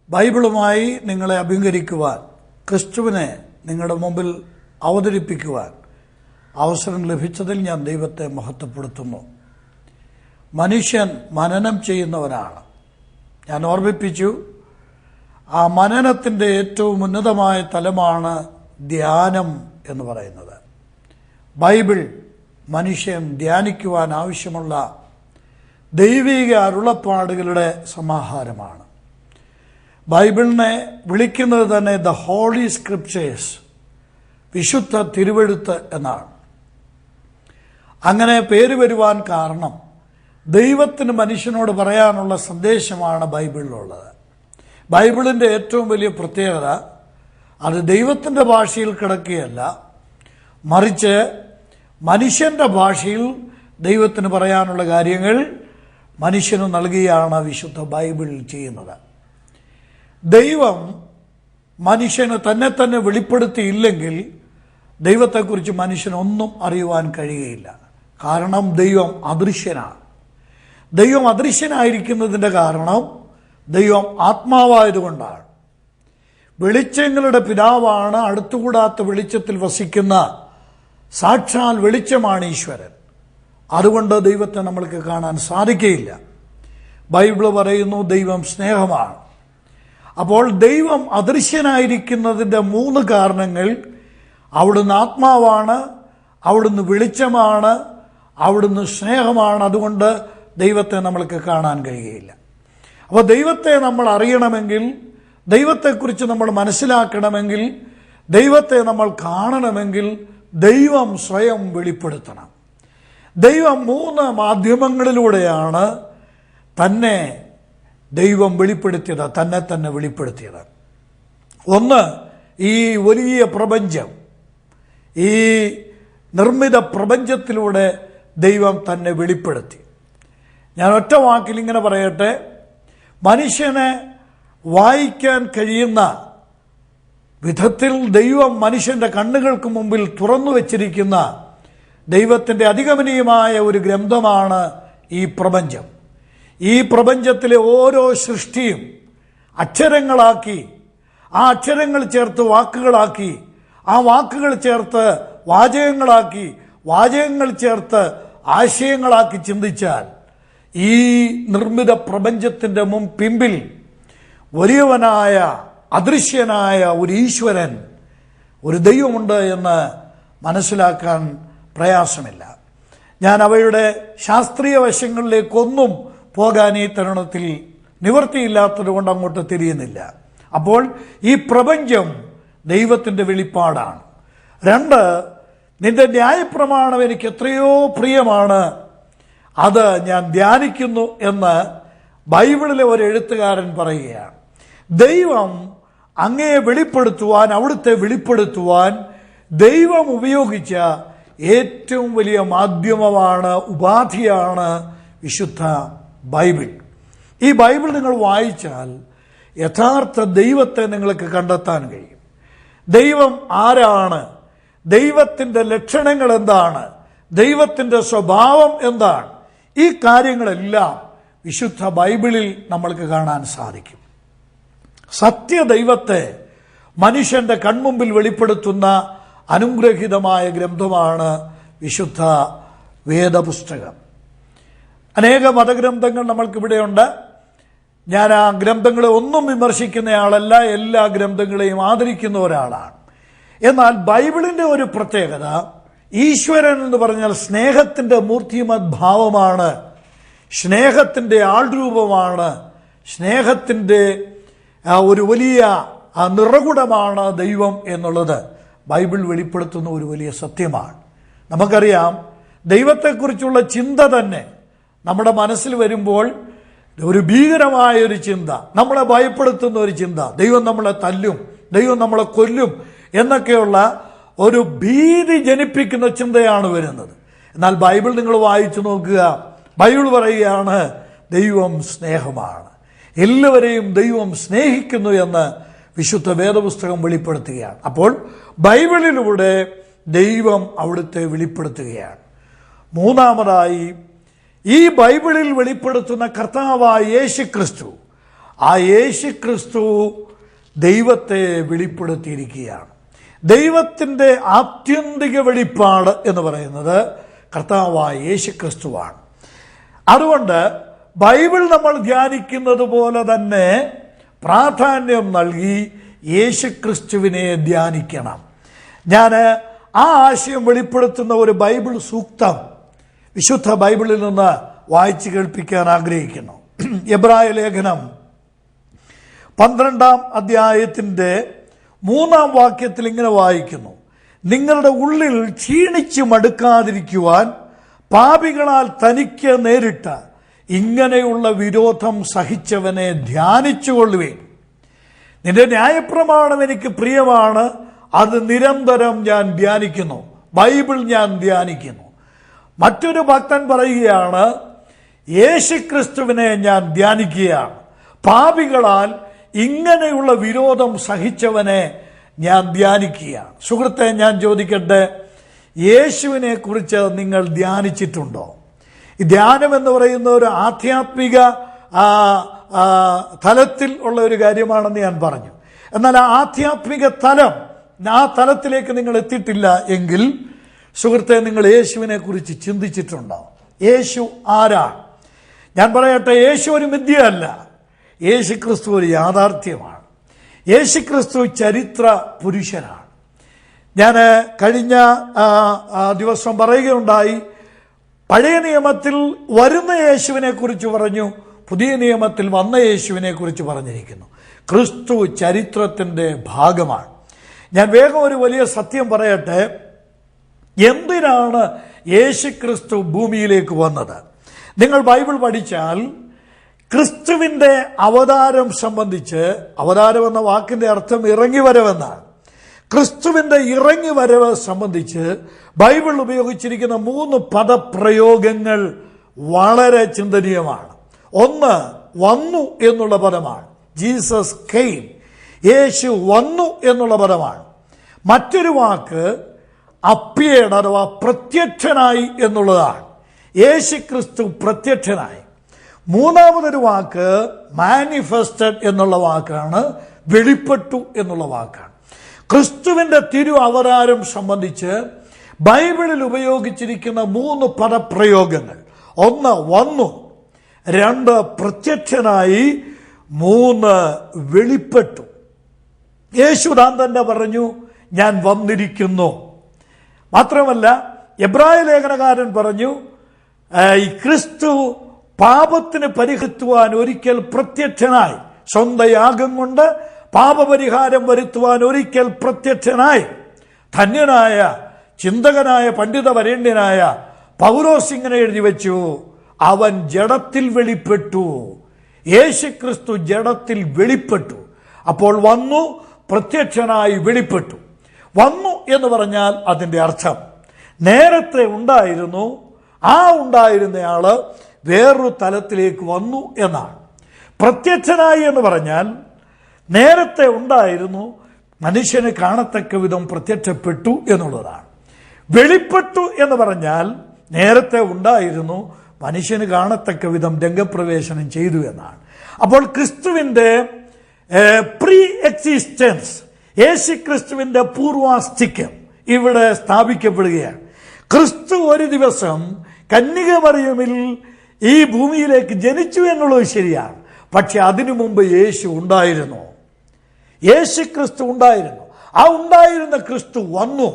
ബൈബിളുമായി നിങ്ങളെ അഭിമുഖീകരിക്കുവാൻ, ക്രിസ്തുവിനെ നിങ്ങളുടെ മുമ്പിൽ അവതരിപ്പിക്കുവാൻ അവസരം ലഭിച്ചതിൽ ഞാൻ ദൈവത്തെ മഹത്വപ്പെടുത്തുന്നു. മനുഷ്യൻ മനനം ചെയ്യുന്നവനാണ്. ഞാൻ ഓർമ്മിപ്പിച്ചു, ആ മനനത്തിൻ്റെ ഏറ്റവും ഉന്നതമായ തലമാണ് ധ്യാനം എന്ന് പറയുന്നത്. ബൈബിൾ മനുഷ്യൻ ധ്യാനിക്കുവാൻ ആവശ്യമുള്ള ദൈവിക അരുളപ്പാടുകളുടെ സമാഹാരമാണ്. ബൈബിളിനെ വിളിക്കുന്നത് തന്നെ ദ ഹോളി സ്ക്രിപ്ചേഴ്സ്, വിശുദ്ധ തിരുവെഴുത്ത് എന്നാണ്. അങ്ങനെ പേര് വരുവാൻ കാരണം ദൈവത്തിന് മനുഷ്യനോട് പറയാനുള്ള സന്ദേശമാണ് ബൈബിളിലുള്ളത്. ബൈബിളിൻ്റെ ഏറ്റവും വലിയ പ്രത്യേകത അത് ദൈവത്തിൻ്റെ ഭാഷയിൽ കിടക്കുകയല്ല, മറിച്ച് മനുഷ്യൻ്റെ ഭാഷയിൽ ദൈവത്തിന് പറയാനുള്ള കാര്യങ്ങൾ മനുഷ്യന് നൽകുകയാണ് വിശുദ്ധ ബൈബിൾ ചെയ്യുന്നത്. ദൈവം മനുഷ്യന് തന്നെ തന്നെ വെളിപ്പെടുത്തിയില്ലെങ്കിൽ ദൈവത്തെക്കുറിച്ച് മനുഷ്യനൊന്നും അറിയുവാൻ കഴിയുകയില്ല. കാരണം ദൈവം അദൃശ്യനാണ്. ദൈവം അദൃശ്യനായിരിക്കുന്നതിൻ്റെ കാരണം ദൈവം ആത്മാവായതുകൊണ്ടാണ്. വെളിച്ചങ്ങളുടെ പിതാവാണ്. അടുത്തുകൂടാത്ത വെളിച്ചത്തിൽ വസിക്കുന്ന സാക്ഷാൽ വെളിച്ചമാണ് ഈശ്വരൻ. അതുകൊണ്ട് ദൈവത്തെ നമ്മൾക്ക് കാണാൻ സാധിക്കുകയില്ല. ബൈബിൾ പറയുന്നു ദൈവം സ്നേഹമാണ്. അപ്പോൾ ദൈവം അദൃശ്യനായിരിക്കുന്നതിൻ്റെ 3 കാരണങ്ങൾ: അവിടുന്ന് ആത്മാവാണ്, അവിടുന്ന് വെളിച്ചമാണ്, അവിടുന്ന് സ്നേഹമാണ്. അതുകൊണ്ട് ദൈവത്തെ നമ്മൾക്ക് കാണാൻ കഴിയുകയില്ല. അപ്പോൾ ദൈവത്തെ നമ്മൾ അറിയണമെങ്കിൽ, ദൈവത്തെക്കുറിച്ച് നമ്മൾ മനസ്സിലാക്കണമെങ്കിൽ, ദൈവത്തെ നമ്മൾ കാണണമെങ്കിൽ ദൈവം സ്വയം വെളിപ്പെടുത്തണം. ദൈവം 3 മാധ്യമങ്ങളിലൂടെയാണ് തന്നെ ദൈവം വെളിപ്പെടുത്തിയത്, തന്നെ തന്നെ വെളിപ്പെടുത്തിയത്. ഒന്ന്, ഈ വലിയ പ്രപഞ്ചം, ഈ നിർമ്മിത പ്രപഞ്ചത്തിലൂടെ ദൈവം തന്നെ വെളിപ്പെടുത്തി. ഞാൻ ഒറ്റ വാക്കിൽ ഇങ്ങനെ പറയട്ടെ, മനുഷ്യനെ വായിക്കാൻ കഴിയുന്ന വിധത്തിൽ ദൈവം മനുഷ്യന്റെ കണ്ണുകൾക്ക് മുമ്പിൽ തുറന്നു വച്ചിരിക്കുന്ന ദൈവത്തിൻ്റെ അതിഗമനീയമായ ഒരു ഗ്രന്ഥമാണ് ഈ പ്രപഞ്ചം. ഈ പ്രപഞ്ചത്തിലെ ഓരോ സൃഷ്ടിയും അക്ഷരങ്ങളാക്കി, ആ അക്ഷരങ്ങൾ ചേർത്ത് വാക്കുകളാക്കി, ആ വാക്കുകൾ ചേർത്ത് വാചകങ്ങളാക്കി, വാചകങ്ങൾ ചേർത്ത് ആശയങ്ങളാക്കി ചിന്തിച്ചാൽ ഈ നിർമ്മിത പ്രപഞ്ചത്തിൻ്റെ പിമ്പിൽ വലിയവനായ അദൃശ്യനായ ഒരു ഈശ്വരൻ, ഒരു ദൈവമുണ്ട് എന്ന് മനസ്സിലാക്കാൻ പ്രയാസമില്ല. ഞാൻ അവയുടെ ശാസ്ത്രീയ വശങ്ങളിലേക്കൊന്നും പോകാൻ ഈ തരുണത്തിൽ നിവൃത്തിയില്ലാത്തത് കൊണ്ട് അങ്ങോട്ട് തിരിയുന്നില്ല. അപ്പോൾ ഈ പ്രപഞ്ചം ദൈവത്തിൻ്റെ വെളിപ്പാടാണ്. 2, നിന്റെ ന്യായപ്രമാണം എനിക്ക് എത്രയോ പ്രിയമാണ്, അത് ഞാൻ ധ്യാനിക്കുന്നു എന്ന് ബൈബിളിലെ ഒരു എഴുത്തുകാരൻ പറയുകയാണ്. ദൈവം അങ്ങയെ വെളിപ്പെടുത്തുവാൻ, അവിടുത്തെ വെളിപ്പെടുത്തുവാൻ ദൈവം ഉപയോഗിച്ച ഏറ്റവും വലിയ മാധ്യമമാണ്, ഉപാധിയാണ് വിശുദ്ധ ബൈബിൾ. ഈ ബൈബിൾ നിങ്ങൾ വായിച്ചാൽ യഥാർത്ഥ ദൈവത്തെ നിങ്ങൾക്ക് കണ്ടെത്താൻ കഴിയും. ദൈവം ആരാണ്, ദൈവത്തിൻ്റെ ലക്ഷണങ്ങൾ എന്താണ്, ദൈവത്തിൻ്റെ സ്വഭാവം എന്താണ്, ഈ കാര്യങ്ങളെല്ലാം വിശുദ്ധ ബൈബിളിൽ നമ്മൾക്ക് കാണാൻ സാധിക്കും. സത്യദൈവത്തെ മനുഷ്യന്റെ കൺമുമ്പിൽ വെളിപ്പെടുത്തുന്ന അനുഗ്രഹീതമായ ഗ്രന്ഥമാണ് വിശുദ്ധ വേദപുസ്തകം. അനേക മതഗ്രന്ഥങ്ങൾ നമ്മൾക്കിവിടെയുണ്ട്. ഞാൻ ആ ഗ്രന്ഥങ്ങളെ ഒന്നും വിമർശിക്കുന്നയാളല്ല, എല്ലാ ഗ്രന്ഥങ്ങളെയും ആദരിക്കുന്ന ഒരാളാണ്. എന്നാൽ ബൈബിളിൻ്റെ ഒരു പ്രത്യേകത, ഈശ്വരൻ എന്ന് പറഞ്ഞാൽ സ്നേഹത്തിൻ്റെ മൂർത്തിമത് ഭാവമാണ്, സ്നേഹത്തിൻ്റെ ആൾരൂപമാണ്, സ്നേഹത്തിൻ്റെ ഒരു വലിയ നിറകുടമാണ് ദൈവം എന്നുള്ളത് ബൈബിൾ വെളിപ്പെടുത്തുന്ന ഒരു വലിയ സത്യമാണ്. നമുക്കറിയാം, ദൈവത്തെക്കുറിച്ചുള്ള ചിന്ത തന്നെ നമ്മുടെ മനസ്സിൽ വരുമ്പോൾ ഒരു ഭീകരമായ ഒരു ചിന്ത, നമ്മളെ ഭയപ്പെടുത്തുന്ന ഒരു ചിന്ത, ദൈവം നമ്മളെ തല്ലും, ദൈവം നമ്മളെ കൊല്ലും എന്നൊക്കെയുള്ള ഒരു ഭീതി ജനിപ്പിക്കുന്ന ചിന്തയാണ് വരുന്നത്. എന്നാൽ ബൈബിൾ നിങ്ങൾ വായിച്ചു നോക്കുക, ബൈബിൾ പറയുകയാണ് ദൈവം സ്നേഹമാണ്, എല്ലാവരെയും ദൈവം സ്നേഹിക്കുന്നു എന്ന് വിശുദ്ധ വേദപുസ്തകം വെളിപ്പെടുത്തുകയാണ്. അപ്പോൾ ബൈബിളിലൂടെ ദൈവം അവിടുത്തെ വെളിപ്പെടുത്തുകയാണ്. മൂന്നാമതായി, ഈ ബൈബിളിൽ വെളിപ്പെടുത്തുന്ന കർത്താവായ യേശുക്രിസ്തു, ആ യേശുക്രിസ്തു ദൈവത്തെ വെളിപ്പെടുത്തിയിരിക്കുകയാണ്. ദൈവത്തിൻ്റെ ആത്യന്തിക വെളിപ്പാട് എന്ന് പറയുന്നത് കർത്താവായ യേശുക്രിസ്തുവാണ്. അതുകൊണ്ട് ബൈബിൾ നമ്മൾ ധ്യാനിക്കുന്നത് പോലെ തന്നെ പ്രാധാന്യം നൽകി യേശുക്രിസ്തുവിനെ ധ്യാനിക്കണം. ഞാൻ ആ ആശയം വെളിപ്പെടുത്തുന്ന ഒരു ബൈബിൾ സൂക്തം വിശുദ്ധ ബൈബിളിൽ നിന്ന് വായിച്ചു കേൾപ്പിക്കാൻ ആഗ്രഹിക്കുന്നു. എബ്രായ ലേഖനം 12-ാം അധ്യായത്തിൻ്റെ 3-ാം വാക്യത്തിൽ ഇങ്ങനെ വായിക്കുന്നു: നിങ്ങളുടെ ഉള്ളിൽ ക്ഷീണിച്ചു മടുക്കാതിരിക്കുവാൻ പാപികളാൽ തനിക്ക് നേരിട്ട ഇങ്ങനെയുള്ള വിരോധം സഹിച്ചവനെ ധ്യാനിച്ചുകൊള്ളുവേൻ. നിന്റെ ന്യായപ്രമാണം എനിക്ക് പ്രിയമാണ്, അത് നിരന്തരം ഞാൻ ധ്യാനിക്കുന്നു. ബൈബിൾ ഞാൻ ധ്യാനിക്കുന്നു. മറ്റൊരു ഭക്തൻ പറയുകയാണ്, യേശുക്രിസ്തുവിനെ ഞാൻ ധ്യാനിക്കുകയാണ്. പാപികളാൽ ഇങ്ങനെയുള്ള വിരോധം സഹിച്ചവനെ ഞാൻ ധ്യാനിക്കുകയാണ്. സുഹൃത്തെ, ഞാൻ ചോദിക്കട്ടെ, യേശുവിനെ കുറിച്ച് നിങ്ങൾ ധ്യാനിച്ചിട്ടുണ്ടോ? ഈ ധ്യാനം എന്ന് പറയുന്ന ഒരു ആധ്യാത്മിക തലത്തിൽ ഉള്ള ഒരു കാര്യമാണെന്ന് ഞാൻ പറഞ്ഞു. എന്നാൽ ആ ആധ്യാത്മിക തലം, ആ തലത്തിലേക്ക് നിങ്ങൾ എത്തിയിട്ടില്ല എങ്കിൽ സുഹൃത്തെ, നിങ്ങൾ യേശുവിനെ കുറിച്ച് ചിന്തിച്ചിട്ടുണ്ടോ? യേശു ആരാണ്? ഞാൻ പറയട്ടെ, യേശു ഒരു മിഥ്യയല്ല. യേശുക്രിസ്തു ഒരു യാഥാർത്ഥ്യമാണ്. യേശുക്രിസ്തു ചരിത്ര പുരുഷനാണ്. ഞാൻ കഴിഞ്ഞ ദിവസം പറയുകയുണ്ടായി, പഴയ നിയമത്തിൽ വരുന്ന യേശുവിനെ കുറിച്ച് പറഞ്ഞു, പുതിയ നിയമത്തിൽ വന്ന യേശുവിനെ കുറിച്ച് പറഞ്ഞിരിക്കുന്നു. ക്രിസ്തു ചരിത്രത്തിൻ്റെ ഭാഗമാണ്. ഞാൻ വേഗം ഒരു വലിയ സത്യം പറയട്ടെ. എന്തിനാണ് യേശുക്രിസ്തു ഭൂമിയിലേക്ക് വന്നത്? നിങ്ങൾ ബൈബിൾ പഠിച്ചാൽ ക്രിസ്തുവിൻ്റെ അവതാരം സംബന്ധിച്ച്, അവതാരം എന്ന വാക്കിൻ്റെ അർത്ഥം ഇറങ്ങി വരവെന്നാണ്. ക്രിസ്തുവിൻ്റെ ഇറങ്ങി വരവ് സംബന്ധിച്ച് ബൈബിൾ ഉപയോഗിച്ചിരിക്കുന്ന 3 പദപ്രയോഗങ്ങൾ വളരെ ചിന്തനീയമാണ്. ഒന്ന്, വന്നു എന്നുള്ള പദമാണ്. ജീസസ് കെയിം, യേശു വന്നു എന്നുള്ള പദമാണ്. മറ്റൊരു വാക്ക് അപ്പിയേഡ് അഥവാ പ്രത്യക്ഷനായി എന്നുള്ളതാണ്. യേശുക്രിസ്തു പ്രത്യക്ഷനായി. മൂന്നാമതൊരു വാക്ക് മാനിഫെസ്റ്റഡ് എന്നുള്ള വാക്കാണ്, വെളിപ്പെട്ടു എന്നുള്ള വാക്കാണ്. ക്രിസ്തുവിൻ്റെ തിരു അവതാരം സംബന്ധിച്ച് ബൈബിളിൽ ഉപയോഗിച്ചിരിക്കുന്ന 3 പദപ്രയോഗങ്ങൾ: ഒന്ന്, വന്നു; 2, പ്രത്യക്ഷനായി; 3, വെളിപ്പെട്ടു. യേശു താൻ തന്നെ പറഞ്ഞു, ഞാൻ വന്നിരിക്കുന്നു. മാത്രമല്ല, എബ്രായ ലേഖനകാരൻ പറഞ്ഞു, ഈ ക്രിസ്തു പാപത്തിന് പരിഹരിക്കുവാൻ ഒരിക്കൽ പ്രത്യക്ഷനായി, സ്വന്തം യാഗം കൊണ്ട് പാപപരിഹാരം വരുത്തുവാൻ ഒരിക്കൽ പ്രത്യക്ഷനായി. ധന്യനായ ചിന്തകനായ പണ്ഡിത വരേണ്യനായ പൗലോസ് ഇങ്ങനെ എഴുതി വെച്ചു, അവൻ ജഡത്തിൽ വെളിപ്പെട്ടു. യേശുക്രിസ്തു ജഡത്തിൽ വെളിപ്പെട്ടു. അപ്പോൾ വന്നു, പ്രത്യക്ഷനായി, വെളിപ്പെട്ടു. വന്നു എന്ന് പറഞ്ഞാൽ അതിൻ്റെ അർത്ഥം നേരത്തെ ഉണ്ടായിരുന്നു, ആ ഉണ്ടായിരുന്നയാള് വേറൊരു തലത്തിലേക്ക് വന്നു എന്നാണ്. പ്രത്യക്ഷനായി എന്ന് പറഞ്ഞാൽ നേരത്തെ ഉണ്ടായിരുന്നു, മനുഷ്യന് കാണത്തക്ക വിധം പ്രത്യക്ഷപ്പെട്ടു എന്നുള്ളതാണ്. വെളിപ്പെട്ടു എന്ന് പറഞ്ഞാൽ നേരത്തെ ഉണ്ടായിരുന്നു, മനുഷ്യന് കാണത്തക്ക വിധം രംഗപ്രവേശനം ചെയ്തു എന്നാണ്. അപ്പോൾ ക്രിസ്തുവിൻ്റെ പ്രീ എക്സിസ്റ്റൻസ്, യേശുക്രിസ്തുവിൻ്റെ പൂർവാസ്തിക്യം ഇവിടെ സ്ഥാപിക്കപ്പെടുകയാണ്. ക്രിസ്തു ഒരു ദിവസം കന്യകമറിയമിൽ ഈ ഭൂമിയിലേക്ക് ജനിച്ചു എന്നുള്ളത് ശരിയാണ്. പക്ഷെ അതിനു മുമ്പ് യേശു ഉണ്ടായിരുന്നു, യേശുക്രിസ്തു ഉണ്ടായിരുന്നു. ആ ഉണ്ടായിരുന്ന ക്രിസ്തു വന്നു,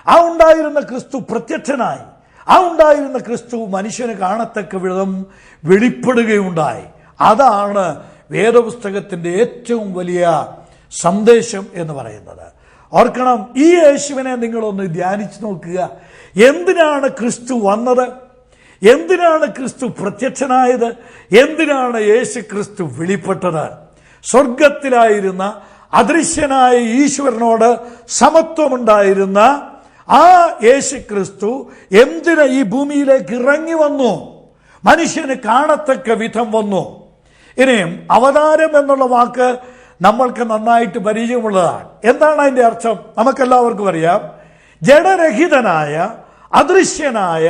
ആ ഉണ്ടായിരുന്ന ക്രിസ്തു പ്രത്യക്ഷനായി, ആ ഉണ്ടായിരുന്ന ക്രിസ്തു മനുഷ്യന് കാണത്തക്ക വിധം വെളിപ്പെടുകയുണ്ടായി. അതാണ് വേദപുസ്തകത്തിൻ്റെ ഏറ്റവും വലിയ സന്ദേശം എന്ന് പറയുന്നത്. ഓർക്കണം, ഈ യേശുവിനെ നിങ്ങളൊന്ന് ധ്യാനിച്ചു നോക്കുക. എന്തിനാണ് ക്രിസ്തു വന്നത്? എന്തിനാണ് ക്രിസ്തു പ്രത്യക്ഷനായത്? എന്തിനാണ് യേശു ക്രിസ്തു വെളിപ്പെട്ടത്? സ്വർഗത്തിലായിരുന്ന അദൃശ്യനായ ഈശ്വരനോട് സമത്വമുണ്ടായിരുന്ന ആ യേശു ക്രിസ്തു എന്തിന് ഈ ഭൂമിയിലേക്ക് ഇറങ്ങി വന്നു? മനുഷ്യന് കാണത്തക്ക വിധം വന്നു. ഇനിയും അവതാരം എന്നുള്ള വാക്ക് നമ്മൾക്ക് നന്നായിട്ട് പരിചയമുള്ളതാണ്. എന്താണ് അതിൻ്റെ അർത്ഥം? നമുക്കെല്ലാവർക്കും അറിയാം. ജഡരഹിതനായ അദൃശ്യനായ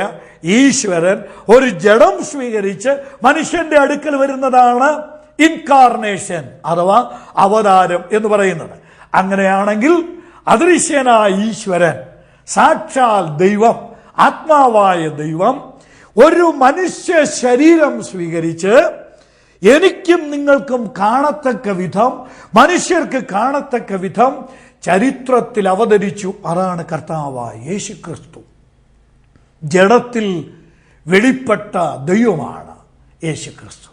ഈശ്വരൻ ഒരു ജഡം സ്വീകരിച്ച് മനുഷ്യന്റെ അടുക്കൽ വരുന്നതാണ് ഇൻകാർണേഷൻ അഥവാ അവതാരം എന്ന് പറയുന്നത്. അങ്ങനെയാണെങ്കിൽ അദൃശ്യനായ ഈശ്വരൻ, സാക്ഷാൽ ദൈവം, ആത്മാവായ ദൈവം ഒരു മനുഷ്യ ശരീരം സ്വീകരിച്ച് എനിക്കും നിങ്ങൾക്കും കാണത്തക്ക വിധം, മനുഷ്യർക്ക് കാണത്തക്ക വിധം ചരിത്രത്തിൽ അവതരിച്ചു. അതാണ് കർത്താവായ യേശുക്രിസ്തു. ജഡത്തിൽ വെളിപ്പെട്ട ദൈവമാണ് യേശുക്രിസ്തു.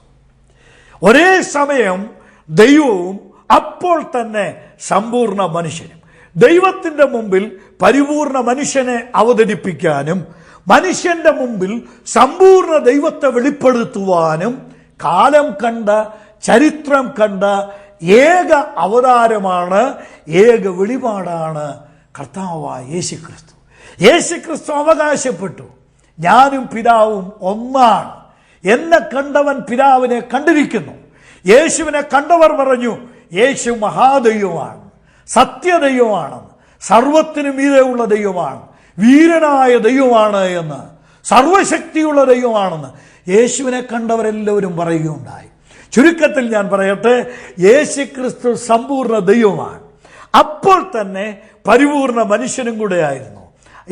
ഒരേ സമയം ദൈവവും അപ്പോൾ തന്നെ സമ്പൂർണ്ണ മനുഷ്യനും. ദൈവത്തിന്റെ മുമ്പിൽ പരിപൂർണ മനുഷ്യനെ അവതരിപ്പിക്കാനും മനുഷ്യന്റെ മുമ്പിൽ സമ്പൂർണ്ണ ദൈവത്തെ വെളിപ്പെടുത്തുവാനും കാലം കണ്ട, ചരിത്രം കണ്ട ഏക അവതാരമാണ്, ഏക വെളിപാടാണ് കർത്താവായ യേശുക്രിസ്തു. യേശുക്രിസ്തു അവകാശപ്പെട്ടു, ഞാനും പിതാവും ഒന്നാണ്, എന്നെ കണ്ടവൻ പിതാവിനെ കണ്ടിരിക്കുന്നു. യേശുവിനെ കണ്ടവർ പറഞ്ഞു, യേശു മഹാദൈവമാണ്, സത്യദൈവമാണെന്ന്, സർവത്തിനു മീതെയുള്ള ദൈവമാണ്, വീരനായ ദൈവമാണ് എന്ന്, സർവശക്തിയുള്ള ദൈവമാണെന്ന് യേശുവിനെ കണ്ടവരെല്ലാവരും പറയുകയുണ്ടായി. ചുരുക്കത്തിൽ ഞാൻ പറയട്ടെ, യേശുക്രിസ്തു സമ്പൂർണ്ണ ദൈവമാണ്, അപ്പോൾ തന്നെ പരിപൂർണ മനുഷ്യനും കൂടെ ആയിരുന്നു.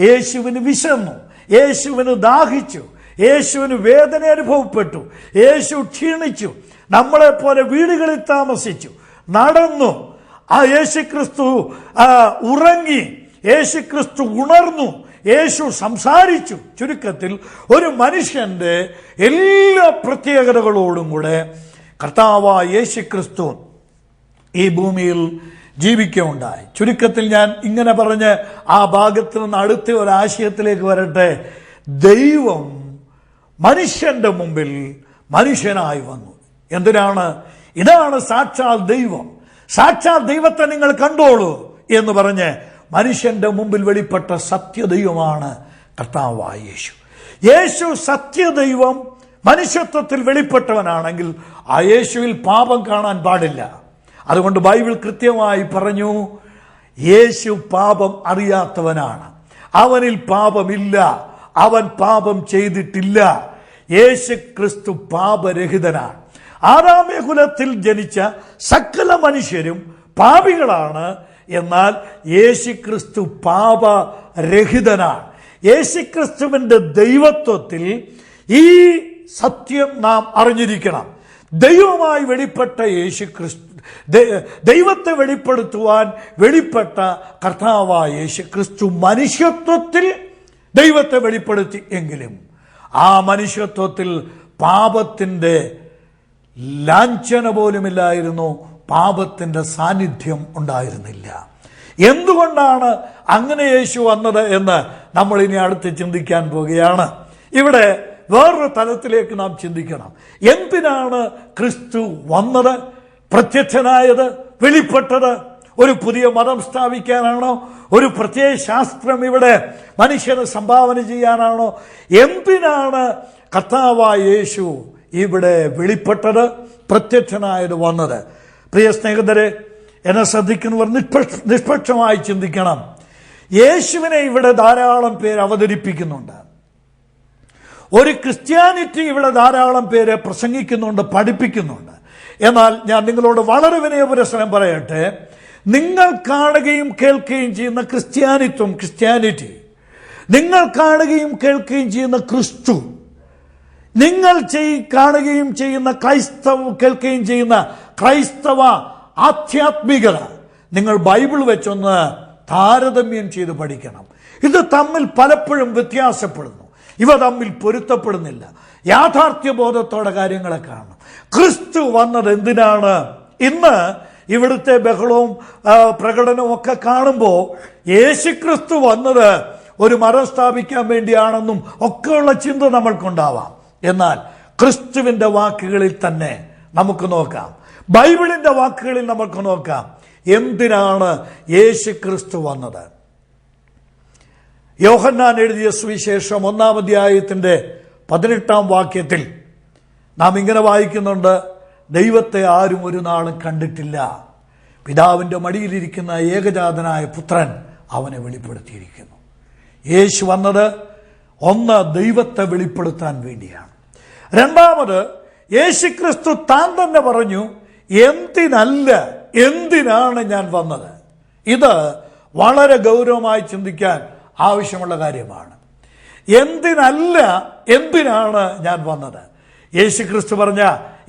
യേശുവിന് വിശന്നു, യേശുവിന് ദാഹിച്ചു, യേശുവിന് വേദന അനുഭവപ്പെട്ടു, യേശു ക്ഷീണിച്ചു, നമ്മളെപ്പോലെ വീടുകളിൽ താമസിച്ചു, നടന്നു. ആ യേശുക്രിസ്തു ഉറങ്ങി, യേശുക്രിസ്തു ഉണർന്നു, യേശു സംസാരിച്ചു. ചുരുക്കത്തിൽ ഒരു മനുഷ്യന്റെ എല്ലാ പ്രത്യേകതകളോടും കൂടെ കർത്താവായ യേശുക്രിസ്തു ഈ ഭൂമിയിൽ ജീവിക്കുകയുണ്ടായി. ചുരുക്കത്തിൽ ഞാൻ ഇങ്ങനെ പറഞ്ഞ് ആ ഭാഗത്ത് നിന്ന് അടുത്ത ഒരാശയത്തിലേക്ക് വരട്ടെ. ദൈവം മനുഷ്യന്റെ മുമ്പിൽ മനുഷ്യനായി വന്നു. എന്തിനാണ്? ഇതാണ് സാക്ഷാൽ ദൈവം, സാക്ഷാൽ ദൈവത്തെ നിങ്ങൾ കണ്ടോളൂ എന്ന് പറഞ്ഞ് മനുഷ്യന്റെ മുമ്പിൽ വെളിപ്പെട്ട സത്യദൈവമാണ് കർത്താവായ യേശു. യേശു സത്യദൈവം മനുഷ്യത്വത്തിൽ വെളിപ്പെട്ടവനാണെങ്കിൽ ആ യേശുവിൽ പാപം കാണാൻ പാടില്ല. അതുകൊണ്ട് ബൈബിൾ കൃത്യമായി പറഞ്ഞു, യേശു പാപം അറിയാത്തവനാണ്, അവനിൽ പാപമില്ല, അവൻ പാപം ചെയ്തിട്ടില്ല. യേശു ക്രിസ്തു പാപരഹിതനാണ്. ആദാമ്യ കുലത്തിൽ ജനിച്ച സകല മനുഷ്യരും പാപികളാണ്, എന്നാൽ യേശുക്രിസ്തു പാപരഹിതനാണ്. യേശുക്രിസ്തുവിന്റെ ദൈവത്വത്തിൽ ഈ സത്യം നാം അറിഞ്ഞിരിക്കണം. ദൈവമായി വെളിപ്പെട്ട യേശുക്രിസ്തു, ദൈവത്തെ വെളിപ്പെടുത്തുവാൻ വെളിപ്പെട്ട കർത്താവായ യേശുക്രിസ്തു മനുഷ്യത്വത്തിൽ ദൈവത്തെ വെളിപ്പെടുത്തി എങ്കിലും ആ മനുഷ്യത്വത്തിൽ പാപത്തിന്റെ ലാഞ്ചന പോലുമില്ലായിരുന്നു, പാപത്തിന്റെ സാന്നിധ്യം ഉണ്ടായിരുന്നില്ല. എന്തുകൊണ്ടാണ് അങ്ങനെ യേശു വന്നത് എന്ന് നമ്മൾ ഇനി അടുത്ത് ചിന്തിക്കാൻ പോവുകയാണ്. ഇവിടെ വേറൊരു തലത്തിലേക്ക് നാം ചിന്തിക്കണം. എന്തിനാണ് ക്രിസ്തു വന്നത്, പ്രത്യക്ഷനായത്, വെളിപ്പെട്ടത്? ഒരു പുതിയ മതം സ്ഥാപിക്കാനാണോ? ഒരു പ്രത്യേക ശാസ്ത്രം ഇവിടെ മനുഷ്യന് സംഭാവന ചെയ്യാനാണോ? എന്തിനാണ് കർത്താവായ യേശു ഇവിടെ വെളിപ്പെട്ടത്, പ്രത്യക്ഷനായത്, വന്നത്? പ്രിയ സ്നേഹിതരെ, എന്നെ ശ്രദ്ധിക്കുന്നവർ നിഷ്പക്ഷമായി ചിന്തിക്കണം. യേശുവിനെ ഇവിടെ ധാരാളം പേര് അവതരിപ്പിക്കുന്നുണ്ട്. ഒരു ക്രിസ്ത്യാനിറ്റി ഇവിടെ ധാരാളം പേര് പ്രസംഗിക്കുന്നുണ്ട്, പഠിപ്പിക്കുന്നുണ്ട്. എന്നാൽ ഞാൻ നിങ്ങളോട് വളരെ വിനയപുരസ്സരം പറയട്ടെ, നിങ്ങൾ കാണുകയും കേൾക്കുകയും ചെയ്യുന്ന ക്രിസ്ത്യാനിറ്റി, നിങ്ങൾ കാണുകയും കേൾക്കുകയും ചെയ്യുന്ന ക്രിസ്തു, നിങ്ങൾ കാണുകയും ചെയ്യുന്ന കേൾക്കുകയും ചെയ്യുന്ന ക്രൈസ്തവ ആധ്യാത്മികത, നിങ്ങൾ ബൈബിൾ വെച്ചൊന്ന് താരതമ്യം ചെയ്ത് പഠിക്കണം. ഇത് തമ്മിൽ പലപ്പോഴും വ്യത്യാസപ്പെടുന്നു, ഇവ തമ്മിൽ പൊരുത്തപ്പെടുന്നില്ല. യാഥാർത്ഥ്യബോധത്തോടെ കാര്യങ്ങളെ കാണണം. ക്രിസ്തു വന്നത് എന്തിനാണ്? ഇന്ന് ഇവിടുത്തെ ബഹളവും പ്രകടനവും ഒക്കെ കാണുമ്പോൾ യേശുക്രിസ്തു വന്നത് ഒരു മതം സ്ഥാപിക്കാൻ വേണ്ടിയാണെന്നും ഒക്കെയുള്ള ചിന്ത നമ്മൾക്കുണ്ടാവാം. എന്നാൽ ക്രിസ്തുവിന്റെ വാക്കുകളിൽ തന്നെ നമുക്ക് നോക്കാം, ബൈബിളിന്റെ വാക്കുകളിൽ നമുക്ക് നോക്കാം, എന്തിനാണ് യേശുക്രിസ്തു വന്നത്. യോഹന്നാൻ എഴുതിയ സുവിശേഷം 1-ാം അധ്യായത്തിന്റെ 18-ാം വാക്യത്തിൽ നാം ഇങ്ങനെ വായിക്കുന്നുണ്ട്, ദൈവത്തെ ആരും ഒരു നാളും കണ്ടിട്ടില്ല, പിതാവിൻ്റെ മടിയിലിരിക്കുന്ന ഏകജാതനായ പുത്രൻ അവനെ വെളിപ്പെടുത്തിയിരിക്കുന്നു. യേശു വന്നത് ഒന്ന് ദൈവത്തെ വെളിപ്പെടുത്താൻ വേണ്ടിയാണ്. രണ്ടാമത് യേശുക്രിസ്തു താൻ തന്നെ പറഞ്ഞു, എന്തിനാണ് ഞാൻ വന്നത്. ഇത് വളരെ ഗൗരവമായി ചിന്തിക്കാൻ ആവശ്യമുള്ള കാര്യമാണ്. എന്തിനാണ് ഞാൻ വന്നത്? യേശുക്രിസ്തു പറഞ്ഞ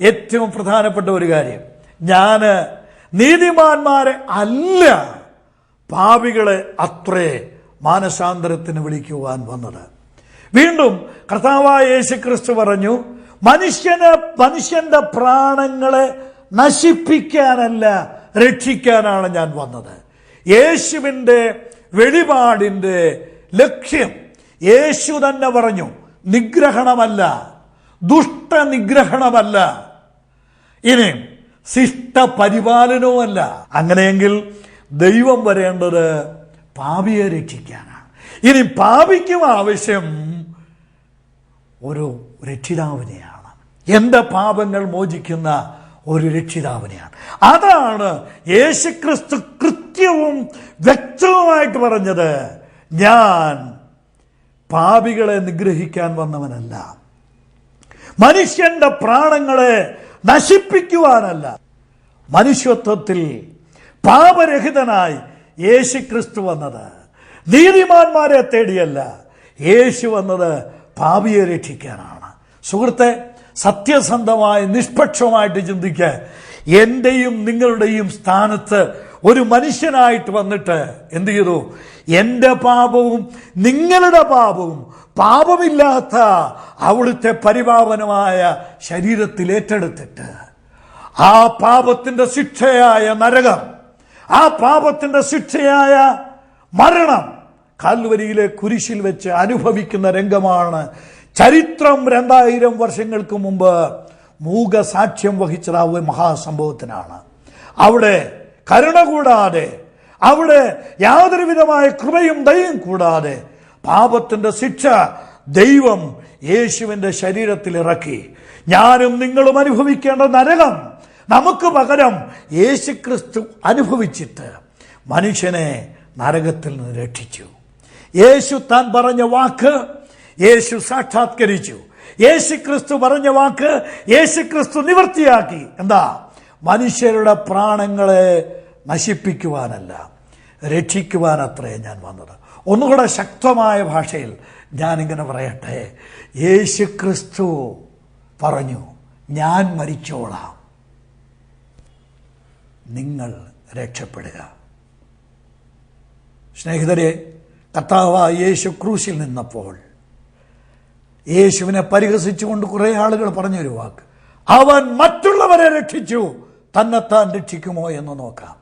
ഏറ്റവും പ്രധാനപ്പെട്ട ഒരു കാര്യം, ഞാൻ നീതിമാന്മാരെ അല്ല പാപികളെ അത്രേ മാനസാന്തരത്തിന് വിളിക്കുവാൻ വന്നത്. വീണ്ടും കർത്താവായ യേശുക്രിസ്തു പറഞ്ഞു, മനുഷ്യന്റെ പ്രാണങ്ങളെ നശിപ്പിക്കാനല്ല രക്ഷിക്കാനാണ് ഞാൻ വന്നത്. യേശുവിൻ്റെ വെളിപാടിൻ്റെ ലക്ഷ്യം യേശു തന്നെ പറഞ്ഞു, നിഗ്രഹണമല്ല, ദുഷ്ടനിഗ്രഹണമല്ല, ഇനി ശിഷ്ടപരിപാലനവുമല്ല. അങ്ങനെയെങ്കിൽ ദൈവം വരേണ്ടത് പാപിയെ രക്ഷിക്കാനാണ്. ഇനി പാപിക്കും ആവശ്യം ഒരു രക്ഷിതാവിനെയാണ്, എൻ്റെ പാപങ്ങൾ മോചിക്കുന്ന ഒരു രക്ഷിതാവിനെയാണ്. അതാണ് യേശുക്രിസ്തു കൃത്യവും വ്യക്തവുമായിട്ട് പറഞ്ഞത്, ഞാൻ പാപികളെ നിഗ്രഹിക്കാൻ വന്നവനല്ല, മനുഷ്യന്റെ പ്രാണങ്ങളെ നശിപ്പിക്കുവാനല്ല. മനുഷ്യത്വത്തിൽ പാപരഹിതനായി യേശുക്രിസ്തു വന്നത് നീതിമാന്മാരെ തേടിയല്ല, യേശു വന്നത് പാപിയെ രക്ഷിക്കാനാണ്. സുഹൃത്തെ, സത്യസന്ധമായി നിഷ്പക്ഷമായിട്ട് ചിന്തിക്കുക. എന്റെയും നിങ്ങളുടെയും സ്ഥാനത്ത് ഒരു മനുഷ്യനായിട്ട് വന്നിട്ട് എന്ത് ചെയ്തു? എൻ്റെ പാപവും നിങ്ങളുടെ പാപവും പാപമില്ലാത്ത അവിടുത്തെ പരിപാവനമായ ശരീരത്തിൽ ഏറ്റെടുത്തിട്ട് ആ പാപത്തിന്റെ ശിക്ഷയായ നരകം, ആ പാപത്തിന്റെ ശിക്ഷയായ മരണം കാൽവരിയിലെ കുരിശിൽ വെച്ച് അനുഭവിക്കുന്ന രംഗമാണ് ചരിത്രം 2000 വർഷങ്ങൾക്ക് മുമ്പ് മൂകസാക്ഷ്യം വഹിച്ചത്. ആ മഹാസംഭവത്തിനാണ്. അവിടെ കരുണ കൂടാതെ, അവിടെ യാതൊരു വിധമായ കൃപയും ദയയും കൂടാതെ പാപത്തിന്റെ ശിക്ഷ ദൈവം യേശുവിന്റെ ശരീരത്തിൽ ഇറക്കി. ഞാനും നിങ്ങളും അനുഭവിക്കേണ്ട നരകം നമുക്ക് പകരം യേശുക്രിസ്തു അനുഭവിച്ചിട്ട് മനുഷ്യനെ നരകത്തിൽ നിന്ന് രക്ഷിച്ചു. യേശു താൻ പറഞ്ഞ വാക്ക് യേശു സാക്ഷാത്കരിച്ചു. യേശുക്രിസ്തു പറഞ്ഞ വാക്ക് യേശുക്രിസ്തു നിവൃത്തിയാക്കി. എന്താ? മനുഷ്യരുടെ പ്രാണങ്ങളെ നശിപ്പിക്കുവാനല്ല, രക്ഷിക്കുവാനത്രേ ഞാൻ വന്നത്. ഒന്നുകൂടെ ശക്തമായ ഭാഷയിൽ ഞാനിങ്ങനെ പറയട്ടെ, യേശുക്രിസ്തു പറഞ്ഞു, ഞാൻ മരിച്ചോളാം, നിങ്ങൾ രക്ഷപ്പെടുക. സ്നേഹിതരെ, കർത്താവായ യേശു ക്രൂശിൽ നിന്നപ്പോൾ യേശുവിനെ പരിഹസിച്ചുകൊണ്ട് കുറെ ആളുകൾ പറഞ്ഞൊരു വാക്ക്, അവൻ മറ്റുള്ളവരെ രക്ഷിച്ചു, തന്നെത്താൻ രക്ഷിക്കുമോ എന്ന് നോക്കാം.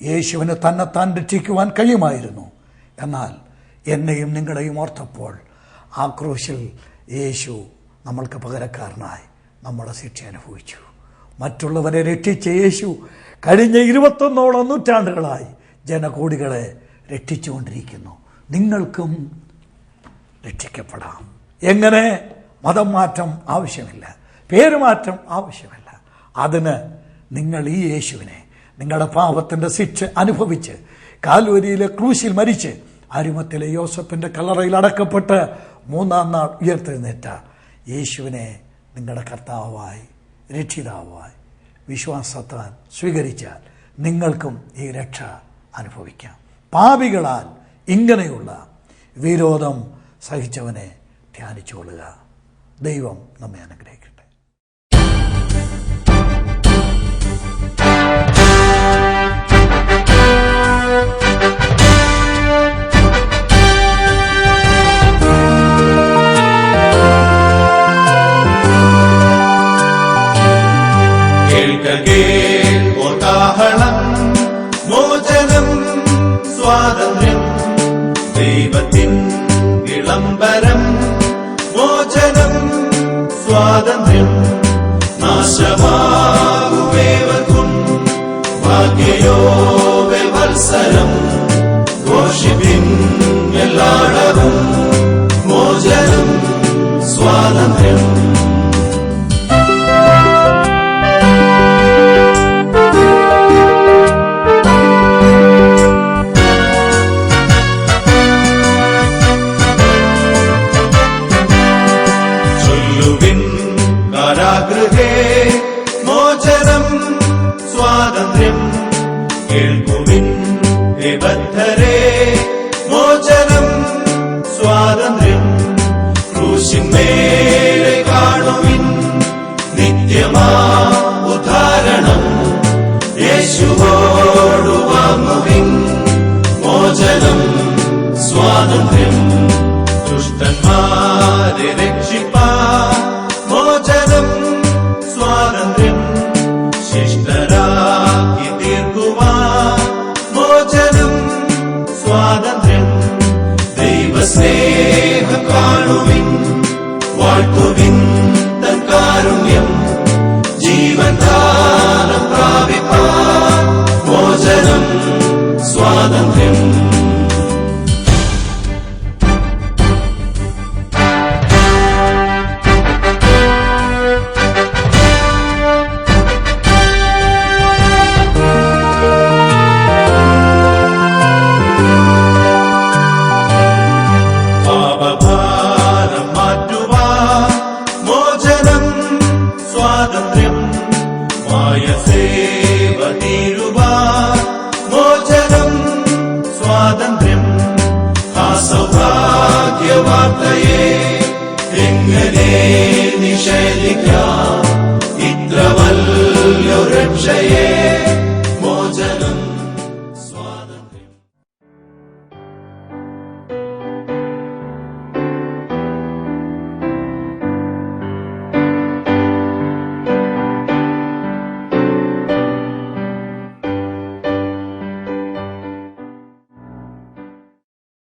യേശുവിന് തന്നെത്താൻ രക്ഷിക്കുവാൻ കഴിയുമായിരുന്നു. എന്നാൽ എന്നെയും നിങ്ങളെയും ഓർത്തപ്പോൾ ആ ക്രൂശിൽ യേശു നമ്മൾക്ക് പകരക്കാരനായി നമ്മുടെ ശിക്ഷ അനുഭവിച്ചു. മറ്റുള്ളവരെ രക്ഷിച്ച യേശു കഴിഞ്ഞ 21 നൂറ്റാണ്ടുകളായി ജനകോടികളെ രക്ഷിച്ചുകൊണ്ടിരിക്കുന്നു. നിങ്ങൾക്കും രക്ഷിക്കപ്പെടാം. എങ്ങനെ? മതം മാറ്റം ആവശ്യമില്ല, പേരുമാറ്റം ആവശ്യമില്ല. അതിന് നിങ്ങൾ ഈ യേശുവിനെ, നിങ്ങളുടെ പാപത്തിന്റെ ശിക്ഷ അനുഭവിച്ച് കാൽവരിയിലെ ക്രൂശിൽ മരിച്ച് അരിമത്തിലെ യോസഫിന്റെ കല്ലറയിൽ അടക്കപ്പെട്ട് 3-ാം നാൾ ഉയർത്തെഴുന്നേറ്റ യേശുവിനെ നിങ്ങളുടെ കർത്താവായി രക്ഷിതാവായി വിശ്വാസത്താൽ സ്വീകരിച്ചാൽ നിങ്ങൾക്കും ഈ രക്ഷ അനുഭവിക്കാം. പാപികളാൽ ഇങ്ങനെയുള്ള വിരോധം സഹിച്ചവനെ ധ്യാനിച്ചുകൊള്ളുക. ദൈവം നമ്മെ അനുഗ്രഹിക്കട്ടെ. കാഹളം മോചനം സ്വാതന്ത്ര്യം ദൈവത്തിൻ വിളംബരം മോചനം സ്വാതന്ത്ര്യം നാശമാകുമേവർക്കും ഭാഗ്യയോ വത്സരം ഘോഷിപ്പിൻ എല്ലായിടവും മോചനം സ്വാതന്ത്ര്യം. മോചനം സ്വാതന്ത്ര്യം ക്രൂശിന്മേലെ കാണുവിൻ നിത്യമാ ഉദ്ധാരണം യേശുവോടു വാങ്ങുവിൻ മോചനം സ്വാതന്ത്ര്യം ദുഷ്ടന്മാരെ രക്ഷിപ്പാൻ മോചനം സ്വാതന്ത്ര്യം ശിഷ്ടരാക്കി തീർക്കുവാൻ മോചനം സ്വാതന്ത്ര്യം ദൈവസ്നേഹം കാണുവിൻ വാഴ്ത്തുവിൻ തൻ കാരുണ്യം ജീവൻ ദാനം പ്രാപിപ്പാൻ മോചനം സ്വാതന്ത്ര്യം പാപഭാരം മാറ്റുവാൻ മോചനം സ്വാതന്ത്ര്യം മായസേവ തീരുവാൻ മോചനം സ്വാതന്ത്ര്യം ആ സൗഭാഗ്യവാർത്തയെ എങ്ങനെ നിഷേധിക്കാം ഇത്ര വല്യൊരു രക്ഷയെ